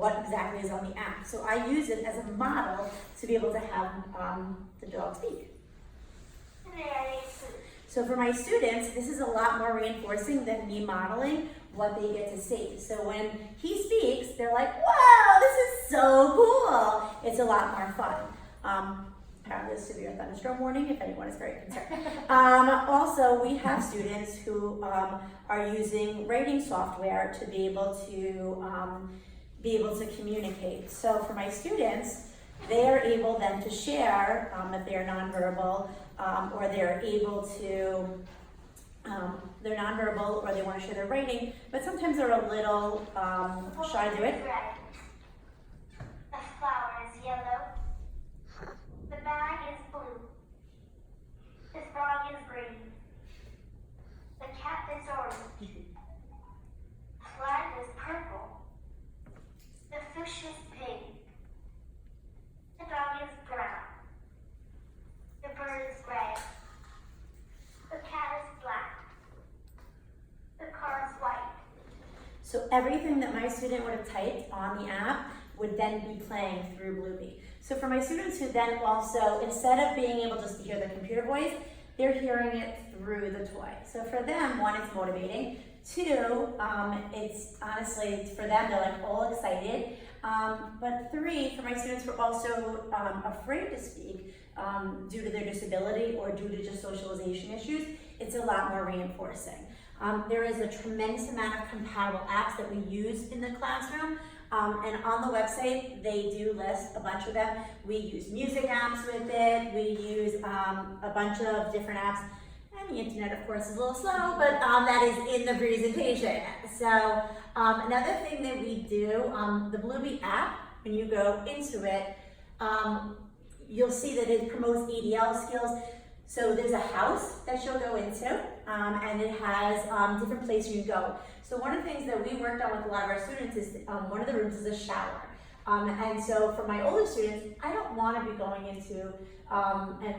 what exactly is on the app. So I use it as a model to be able to have the dog speak. So for my students, this is a lot more reinforcing than me modeling what they get to see. So when he speaks, they're like, wow, this is so cool. It's a lot more fun. Apparently there's severe thunderstorm warning if anyone is very concerned. Also, we have students who are using writing software to be able to communicate. So for my students, they are able then to share if they're nonverbal, or they're able to, they're nonverbal or they want to share their writing, but sometimes they're a little shy to do it. The flower is yellow. The bag is blue. The frog is green. The cat is orange. The flag is purple. The fish is pink. The dog is brown. The bird is gray. The cat is black. The car is white. So everything that my student would have typed on the app would then be playing through Bluebee. So for my students who then also, instead of being able just to hear the computer voice, they're hearing it through the toy. So for them, one, it's motivating. Two, it's honestly, for them, they're like all excited. But three, for my students who are also afraid to speak due to their disability or due to just socialization issues, it's a lot more reinforcing. There is a tremendous amount of compatible apps that we use in the classroom. And on the website, they do list a bunch of them. We use music apps with it. We use a bunch of different apps. And the internet, of course, is a little slow, but that is in the presentation. So another thing that we do, the Bluebee app, when you go into it, you'll see that it promotes EDL skills. So there's a house that you'll go into, and it has different places you go. So one of the things that we worked on with a lot of our students is one of the rooms is a shower. And so for my older students, I don't want to be going into and